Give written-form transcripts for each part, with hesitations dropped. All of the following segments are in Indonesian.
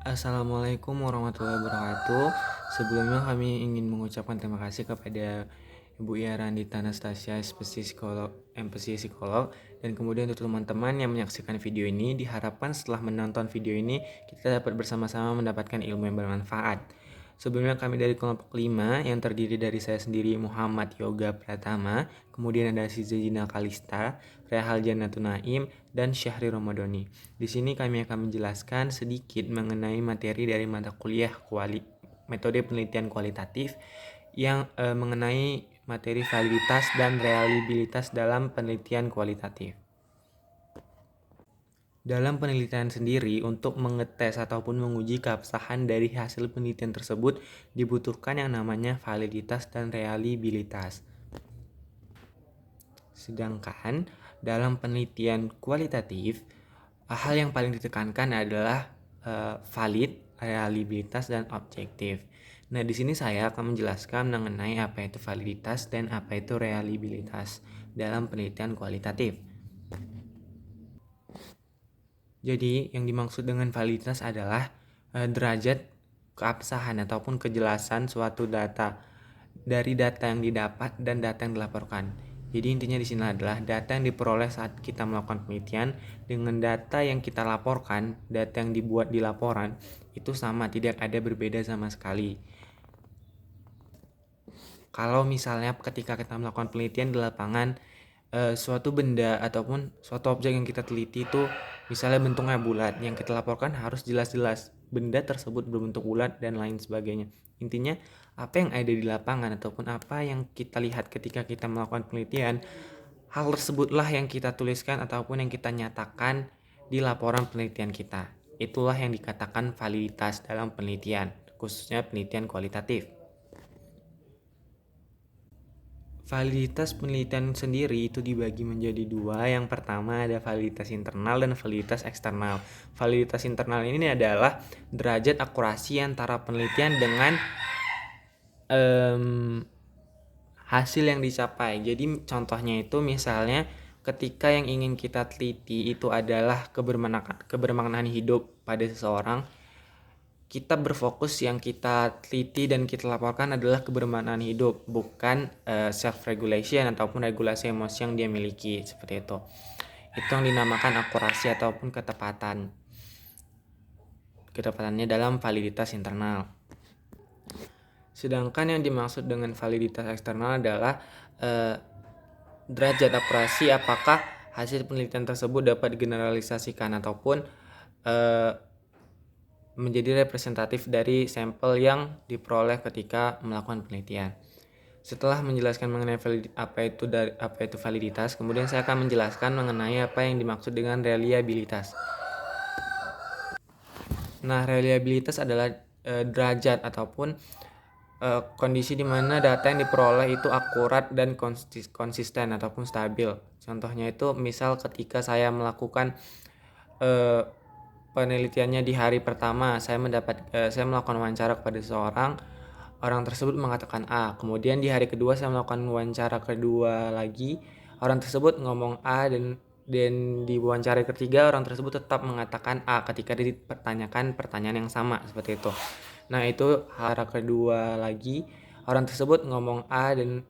Assalamualaikum warahmatullahi wabarakatuh. Sebelumnya kami ingin mengucapkan terima kasih kepada Ibu Yara Andita Anastasia, MPC Psikolog, dan kemudian untuk teman-teman yang menyaksikan video ini, diharapkan setelah menonton video ini, kita dapat bersama-sama mendapatkan ilmu yang bermanfaat. Sebelumnya kami dari kelompok 5 yang terdiri dari saya sendiri Muhammad Yoga Pratama, kemudian ada Sizajina Kalista, Rehal Janatu Naim, dan Syahri Ramadhani. Di sini kami akan menjelaskan sedikit mengenai materi dari mata kuliah metode penelitian kualitatif yang mengenai materi validitas dan reliabilitas dalam penelitian kualitatif. Dalam penelitian sendiri, untuk mengetes ataupun menguji keabsahan dari hasil penelitian tersebut, dibutuhkan yang namanya validitas dan reliabilitas. Sedangkan dalam penelitian kualitatif, hal yang paling ditekankan adalah valid, reliabilitas, dan objektif. Nah, di sini saya akan menjelaskan mengenai apa itu validitas dan apa itu reliabilitas dalam penelitian kualitatif. Jadi, yang dimaksud dengan validitas adalah derajat keabsahan ataupun kejelasan suatu data dari data yang didapat dan data yang dilaporkan. Jadi intinya di sini adalah data yang diperoleh saat kita melakukan penelitian dengan data yang kita laporkan, data yang dibuat di laporan itu sama, tidak ada berbeda sama sekali. Kalau misalnya ketika kita melakukan penelitian di lapangan, suatu benda ataupun suatu objek yang kita teliti itu misalnya bentuknya bulat, yang kita laporkan harus jelas-jelas benda tersebut berbentuk bulat dan lain sebagainya. Intinya apa yang ada di lapangan ataupun apa yang kita lihat ketika kita melakukan penelitian, hal tersebutlah yang kita tuliskan ataupun yang kita nyatakan di laporan penelitian kita. Itulah yang dikatakan validitas dalam penelitian, khususnya penelitian kualitatif. Validitas penelitian sendiri itu dibagi menjadi dua. Yang pertama ada validitas internal dan validitas eksternal. Validitas internal ini adalah derajat akurasi antara penelitian dengan hasil yang dicapai. Jadi contohnya itu misalnya ketika yang ingin kita teliti itu adalah kebermaknaan hidup pada seseorang, kita berfokus yang kita teliti dan kita laporkan adalah kebermaknaan hidup, bukan self-regulation ataupun regulasi emosi yang dia miliki, seperti itu. Itu yang dinamakan akurasi ataupun ketepatan. Ketepatannya dalam validitas internal. Sedangkan yang dimaksud dengan validitas eksternal adalah derajat akurasi apakah hasil penelitian tersebut dapat digeneralisasikan ataupun menjadi representatif dari sampel yang diperoleh ketika melakukan penelitian. Setelah menjelaskan mengenai apa itu validitas, kemudian saya akan menjelaskan mengenai apa yang dimaksud dengan reliabilitas. Nah, reliabilitas adalah derajat ataupun kondisi di mana data yang diperoleh itu akurat dan konsisten ataupun stabil. Contohnya itu misal ketika saya melakukan penelitiannya di hari pertama, saya melakukan wawancara kepada seseorang, orang tersebut mengatakan A. Kemudian di hari kedua saya melakukan wawancara kedua lagi, orang tersebut ngomong A, dan di wawancara ketiga orang tersebut tetap mengatakan A ketika dipertanyakan pertanyaan yang sama, seperti itu. Nah, itu hari kedua lagi orang tersebut ngomong A, dan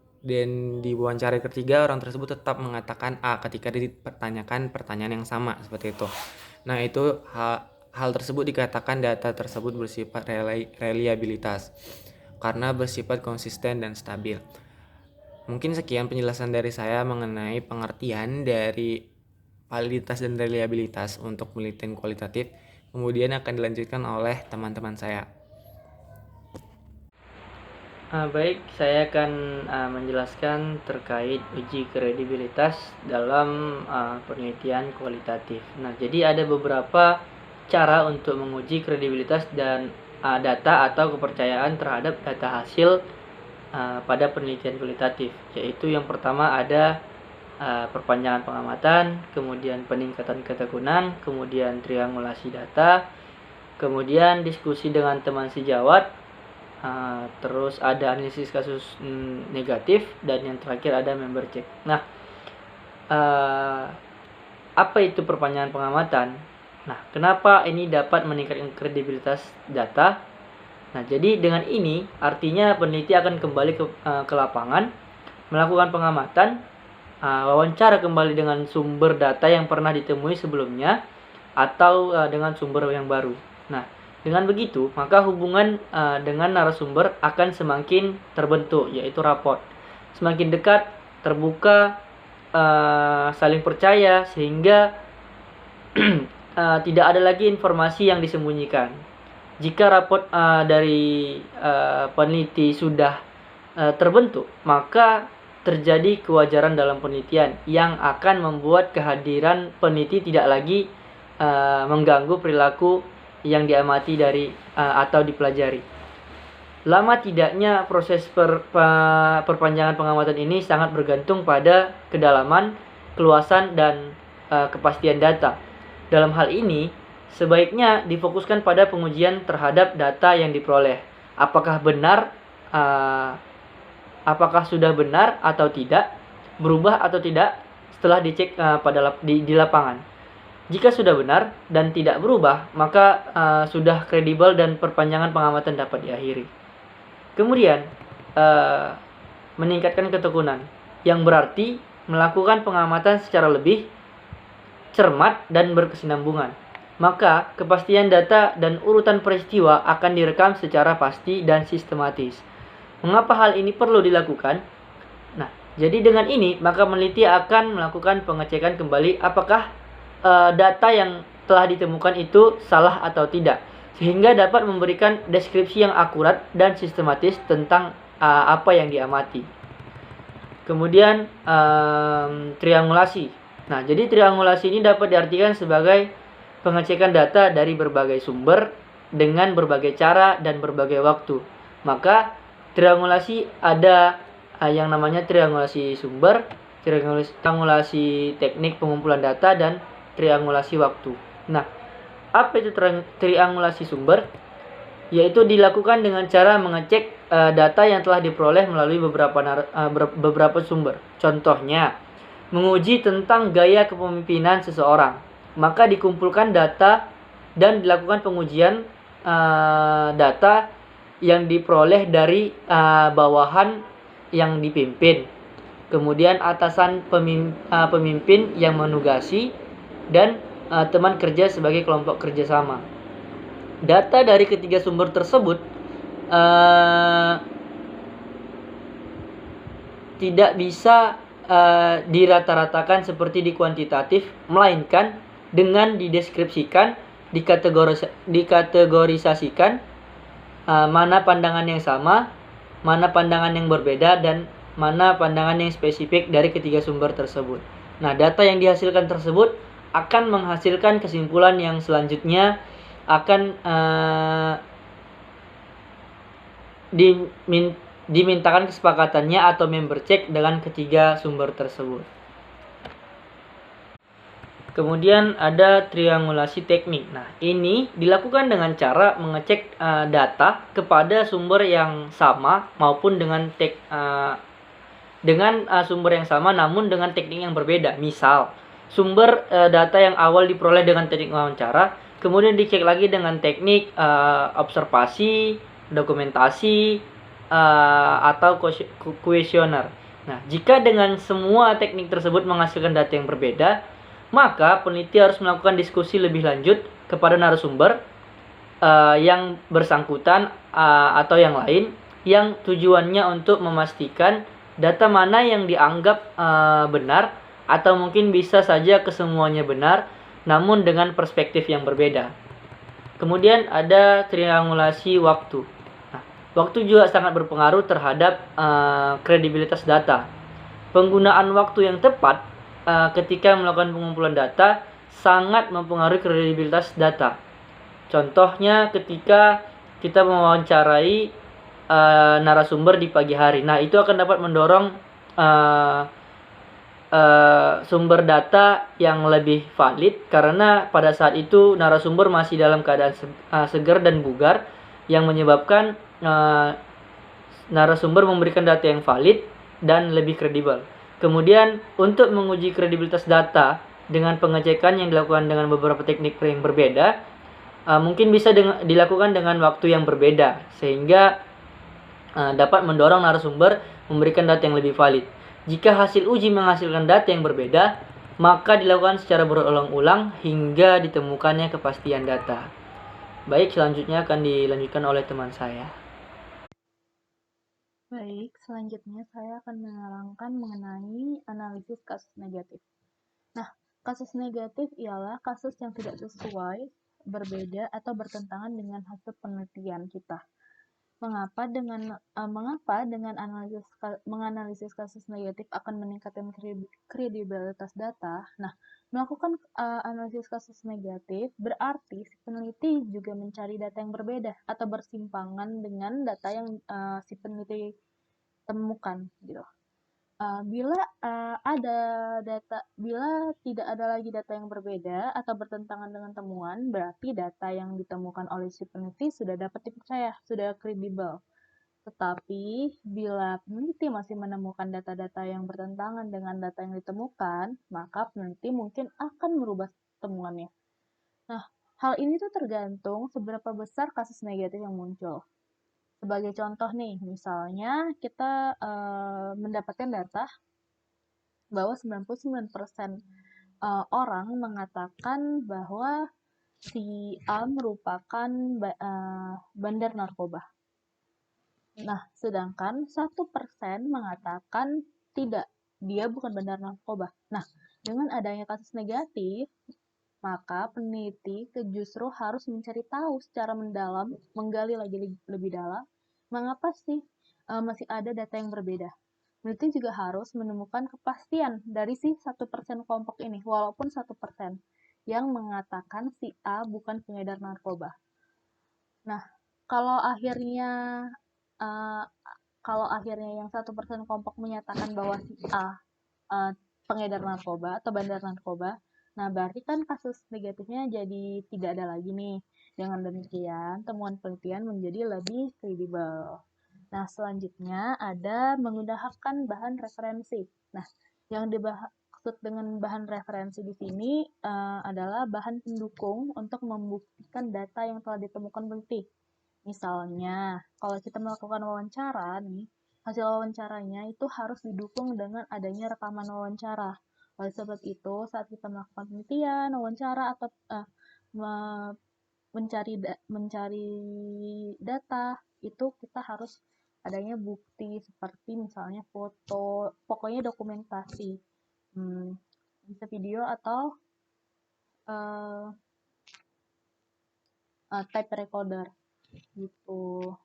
di wawancara ketiga orang tersebut tetap mengatakan A ketika dipertanyakan pertanyaan yang sama, seperti itu. Nah, itu hal tersebut dikatakan data tersebut bersifat reliabilitas karena bersifat konsisten dan stabil. Mungkin sekian penjelasan dari saya mengenai pengertian dari validitas dan reliabilitas untuk penelitian kualitatif. Kemudian akan dilanjutkan oleh teman-teman saya. Baik, saya akan menjelaskan terkait uji kredibilitas dalam penelitian kualitatif. Nah, jadi ada beberapa cara untuk menguji kredibilitas dan data atau kepercayaan terhadap data hasil pada penelitian kualitatif, yaitu yang pertama ada perpanjangan pengamatan, kemudian peningkatan ketekunan, kemudian triangulasi data, kemudian diskusi dengan teman sejawat, terus ada analisis kasus negatif, dan yang terakhir ada member check. Nah, apa itu perpanjangan pengamatan? Nah, kenapa ini dapat meningkatkan kredibilitas data? Nah, jadi dengan ini artinya peneliti akan kembali ke lapangan, melakukan pengamatan, wawancara kembali dengan sumber data yang pernah ditemui sebelumnya, atau dengan sumber yang baru. Nah, dengan begitu, maka hubungan dengan narasumber akan semakin terbentuk, yaitu raport. Semakin dekat, terbuka, saling percaya, sehingga tidak ada lagi informasi yang disembunyikan. Jika raport dari peneliti sudah terbentuk, maka terjadi kewajaran dalam penelitian yang akan membuat kehadiran peneliti tidak lagi mengganggu perilaku yang diamati atau dipelajari. Lama tidaknya proses perpanjangan pengamatan ini sangat bergantung pada kedalaman, keluasan, dan kepastian data. Dalam hal ini, sebaiknya difokuskan pada pengujian terhadap data yang diperoleh. Apakah sudah benar atau tidak, berubah atau tidak setelah dicek di lapangan. Jika sudah benar dan tidak berubah, maka sudah kredibel dan perpanjangan pengamatan dapat diakhiri. Kemudian, meningkatkan ketekunan, yang berarti melakukan pengamatan secara lebih cermat dan berkesinambungan. Maka, kepastian data dan urutan peristiwa akan direkam secara pasti dan sistematis. Mengapa hal ini perlu dilakukan? Nah, jadi dengan ini, maka peneliti akan melakukan pengecekan kembali apakah data yang telah ditemukan itu salah atau tidak, sehingga dapat memberikan deskripsi yang akurat dan sistematis tentang apa yang diamati. Kemudian, triangulasi. Nah, jadi triangulasi ini dapat diartikan sebagai pengecekan data dari berbagai sumber dengan berbagai cara dan berbagai waktu. Maka triangulasi ada yang namanya triangulasi sumber, triangulasi teknik pengumpulan data, dan triangulasi waktu. Nah, apa itu triangulasi sumber? Yaitu dilakukan dengan cara mengecek data yang telah diperoleh melalui beberapa sumber. Contohnya, menguji tentang gaya kepemimpinan seseorang. Maka dikumpulkan data dan dilakukan pengujian data yang diperoleh dari bawahan yang dipimpin, kemudian atasan pemimpin yang menugasi, dan teman kerja sebagai kelompok kerjasama. Data dari ketiga sumber tersebut tidak bisa dirata-ratakan seperti di kuantitatif, melainkan dengan dideskripsikan, dikategorisasikan, mana pandangan yang sama, mana pandangan yang berbeda, dan mana pandangan yang spesifik dari ketiga sumber tersebut. Nah, data yang dihasilkan tersebut akan menghasilkan kesimpulan yang selanjutnya akan dimintakan kesepakatannya atau member check dengan ketiga sumber tersebut. Kemudian ada triangulasi teknik. Nah, ini dilakukan dengan cara mengecek data kepada sumber yang sama maupun dengan sumber yang sama namun dengan teknik yang berbeda. Misal, sumber data yang awal diperoleh dengan teknik wawancara, kemudian dicek lagi dengan teknik observasi, dokumentasi, atau kuesioner. Nah, jika dengan semua teknik tersebut menghasilkan data yang berbeda, maka peneliti harus melakukan diskusi lebih lanjut kepada narasumber yang bersangkutan atau yang lain, yang tujuannya untuk memastikan data mana yang dianggap benar, atau mungkin bisa saja kesemuanya benar, namun dengan perspektif yang berbeda. Kemudian ada triangulasi waktu. Nah, waktu juga sangat berpengaruh terhadap kredibilitas data. Penggunaan waktu yang tepat ketika melakukan pengumpulan data sangat mempengaruhi kredibilitas data. Contohnya ketika kita mewawancarai narasumber di pagi hari. Nah, itu akan dapat mendorong sumber data yang lebih valid, karena pada saat itu narasumber masih dalam keadaan segar dan bugar, yang menyebabkan narasumber memberikan data yang valid dan lebih kredibel. Kemudian untuk menguji kredibilitas data dengan pengecekan yang dilakukan dengan beberapa teknik yang berbeda, mungkin bisa dilakukan dengan waktu yang berbeda, sehingga dapat mendorong narasumber memberikan data yang lebih valid. Jika hasil uji menghasilkan data yang berbeda, maka dilakukan secara berulang-ulang hingga ditemukannya kepastian data. Baik, selanjutnya akan dilanjutkan oleh teman saya. Baik, selanjutnya saya akan menerangkan mengenai analisis kasus negatif. Nah, kasus negatif ialah kasus yang tidak sesuai, berbeda, atau bertentangan dengan hasil penelitian kita. Mengapa dengan menganalisis kasus negatif akan meningkatkan kredibilitas data? Nah, melakukan analisis kasus negatif berarti si peneliti juga mencari data yang berbeda atau bersimpangan dengan data yang si peneliti temukan gitu. Bila tidak ada lagi data yang berbeda atau bertentangan dengan temuan, berarti data yang ditemukan oleh si peneliti sudah dapat dipercaya, sudah kredibel. Tetapi bila peneliti masih menemukan data-data yang bertentangan dengan data yang ditemukan, maka peneliti mungkin akan merubah temuannya. Nah, hal ini tuh tergantung seberapa besar kasus negatif yang muncul. Sebagai contoh nih, misalnya kita mendapatkan data bahwa 99% orang mengatakan bahwa si A merupakan bandar narkoba. Nah, sedangkan 1% mengatakan tidak, dia bukan bandar narkoba. Nah, dengan adanya kasus negatif, maka peneliti justru harus mencari tahu secara mendalam, menggali lagi lebih dalam, mengapa sih masih ada data yang berbeda. Peneliti juga harus menemukan kepastian dari si 1% kelompok ini, walaupun 1% yang mengatakan si A bukan pengedar narkoba. Nah, kalau akhirnya uh, kalau akhirnya yang 1% kelompok menyatakan bahwa si A pengedar narkoba atau bandar narkoba, nah berarti kan kasus negatifnya jadi tidak ada lagi nih. Dengan demikian, temuan penelitian menjadi lebih kredibel. Nah, selanjutnya ada menggunakan bahan referensi. Nah, yang dimaksud dengan bahan referensi di sini adalah bahan pendukung untuk membuktikan data yang telah ditemukan peneliti. Misalnya, kalau kita melakukan wawancara nih, hasil wawancaranya itu harus didukung dengan adanya rekaman wawancara. Oleh sebab itu, saat kita melakukan penelitian, wawancara atau mencari data, itu kita harus adanya bukti seperti misalnya foto, pokoknya dokumentasi, bisa video atau uh, tape recorder gitu.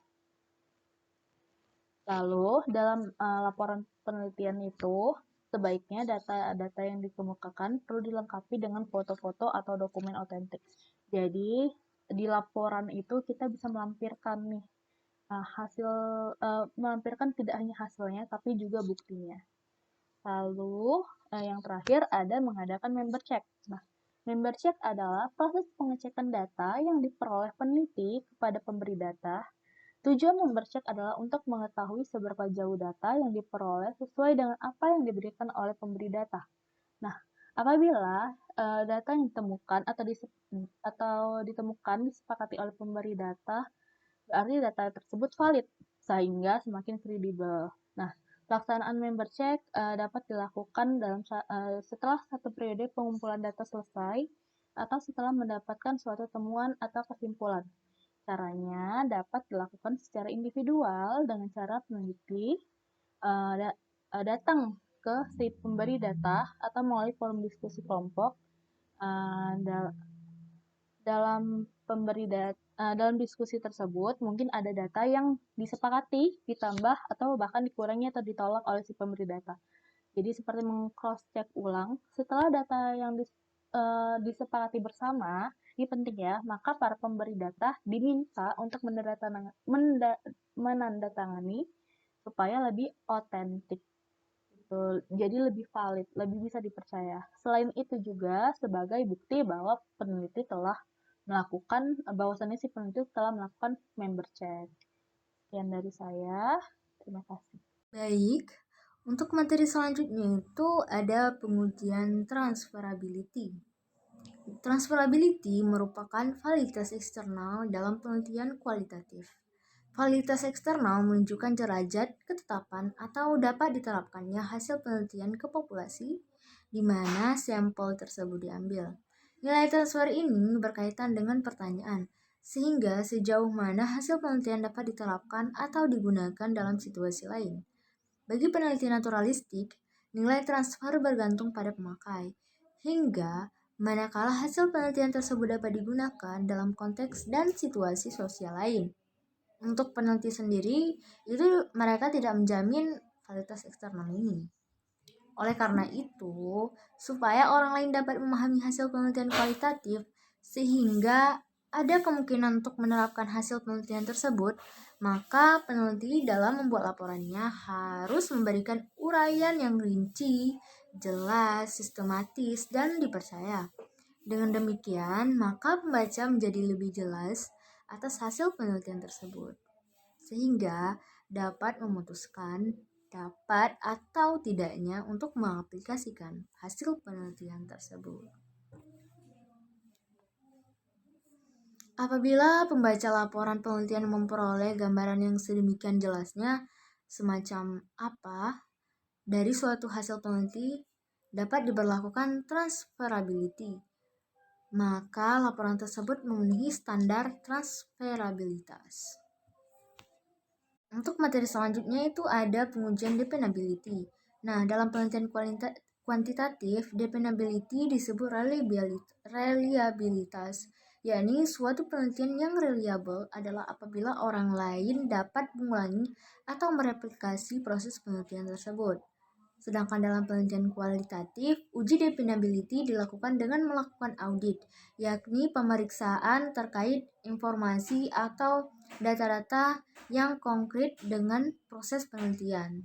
Lalu, dalam laporan penelitian itu, sebaiknya data-data yang dikemukakan perlu dilengkapi dengan foto-foto atau dokumen otentik. Jadi, di laporan itu kita bisa melampirkan nih melampirkan tidak hanya hasilnya, tapi juga buktinya. Lalu, yang terakhir ada mengadakan member check. Nah, member check adalah proses pengecekan data yang diperoleh peneliti kepada pemberi data. Tujuan member check adalah untuk mengetahui seberapa jauh data yang diperoleh sesuai dengan apa yang diberikan oleh pemberi data. Nah, apabila data yang ditemukan atau ditemukan disepakati oleh pemberi data, berarti data tersebut valid, sehingga semakin kredibel. Nah, pelaksanaan member check dapat dilakukan setelah satu periode pengumpulan data selesai atau setelah mendapatkan suatu temuan atau kesimpulan. Caranya dapat dilakukan secara individual dengan cara peneliti datang ke si pemberi data atau melalui forum diskusi kelompok. Dalam diskusi tersebut mungkin ada data yang disepakati, ditambah atau bahkan dikurangi atau ditolak oleh si pemberi data. Jadi seperti meng-cross check ulang setelah data yang disepakati bersama, ini penting ya, maka para pemberi data diminta untuk menandatangani supaya lebih otentik. Jadi lebih valid, lebih bisa dipercaya. Selain itu juga sebagai bukti bahwa peneliti telah melakukan bahwasannya si peneliti telah melakukan member check. Sekian dari saya. Terima kasih. Baik, Untuk materi selanjutnya itu ada pengujian transferability. Transferability merupakan validitas eksternal dalam penelitian kualitatif. Validitas eksternal menunjukkan derajat ketetapan atau dapat diterapkannya hasil penelitian ke populasi di mana sampel tersebut diambil. Nilai transfer ini berkaitan dengan pertanyaan, sehingga sejauh mana hasil penelitian dapat diterapkan atau digunakan dalam situasi lain. Bagi peneliti naturalistik, nilai transfer bergantung pada pemakai, hingga manakala hasil penelitian tersebut dapat digunakan dalam konteks dan situasi sosial lain. Untuk peneliti sendiri, itu mereka tidak menjamin validitas eksternal ini. Oleh karena itu, supaya orang lain dapat memahami hasil penelitian kualitatif, sehingga ada kemungkinan untuk menerapkan hasil penelitian tersebut, maka peneliti dalam membuat laporannya harus memberikan uraian yang rinci, jelas, sistematis, dan dipercaya. Dengan demikian, maka pembaca menjadi lebih jelas atas hasil penelitian tersebut, sehingga dapat memutuskan dapat atau tidaknya untuk mengaplikasikan hasil penelitian tersebut. Apabila pembaca laporan penelitian memperoleh gambaran yang sedemikian jelasnya semacam apa dari suatu hasil peneliti, dapat diberlakukan transferability. Maka laporan tersebut memenuhi standar transferabilitas. Untuk materi selanjutnya itu ada pengujian dependability. Nah, dalam penelitian kuantitatif, dependability disebut reliabilitas, yakni suatu penelitian yang reliable adalah apabila orang lain dapat mengulangi atau mereplikasi proses penelitian tersebut. Sedangkan dalam penelitian kualitatif, uji dependability dilakukan dengan melakukan audit, yakni pemeriksaan terkait informasi atau data-data yang konkret dengan proses penelitian.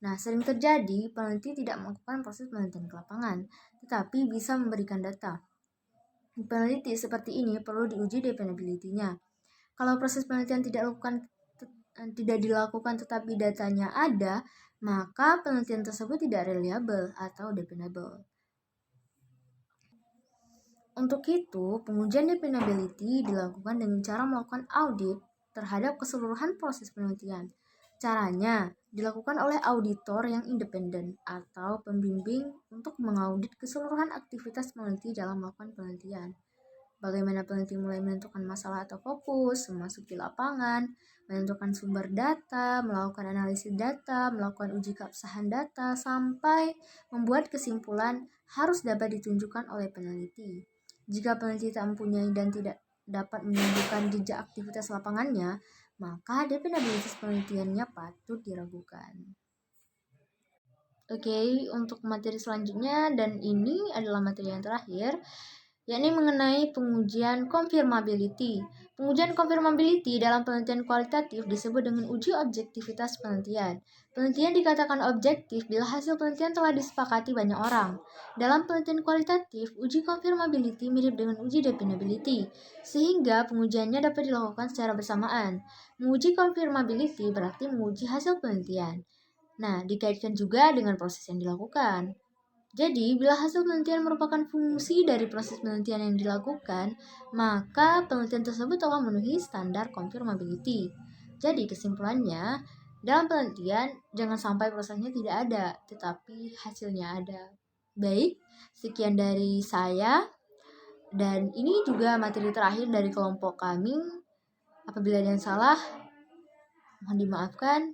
Nah, sering terjadi peneliti tidak melakukan proses penelitian ke lapangan, tetapi bisa memberikan data. Peneliti seperti ini perlu diuji dependability-nya. Kalau proses penelitian tidak dilakukan tetapi datanya ada, maka penelitian tersebut tidak reliable atau dependable. Untuk itu, pengujian dependability dilakukan dengan cara melakukan audit terhadap keseluruhan proses penelitian. Caranya dilakukan oleh auditor yang independen atau pembimbing untuk mengaudit keseluruhan aktivitas peneliti dalam melakukan penelitian. Bagaimana peneliti mulai menentukan masalah atau fokus, memasuki lapangan, menentukan sumber data, melakukan analisis data, melakukan uji keabsahan data, sampai membuat kesimpulan harus dapat ditunjukkan oleh peneliti. Jika peneliti tak mempunyai dan tidak dapat menunjukkan jejak aktivitas lapangannya, maka dependabilitas penelitiannya patut diragukan. Oke, untuk materi selanjutnya, dan ini adalah materi yang terakhir, yakni mengenai pengujian confirmability. Pengujian confirmability dalam penelitian kualitatif disebut dengan uji objektivitas penelitian. Penelitian dikatakan objektif bila hasil penelitian telah disepakati banyak orang. Dalam penelitian kualitatif, uji confirmability mirip dengan uji dependability, sehingga pengujiannya dapat dilakukan secara bersamaan. Menguji confirmability berarti menguji hasil penelitian. Nah, dikaitkan juga dengan proses yang dilakukan. Jadi, bila hasil penelitian merupakan fungsi dari proses penelitian yang dilakukan, maka penelitian tersebut telah memenuhi standar confirmability. Jadi, kesimpulannya, dalam penelitian, jangan sampai prosesnya tidak ada, tetapi hasilnya ada. Baik, sekian dari saya, dan ini juga materi terakhir dari kelompok kami. Apabila ada yang salah, mohon dimaafkan.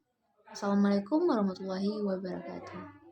Assalamualaikum warahmatullahi wabarakatuh.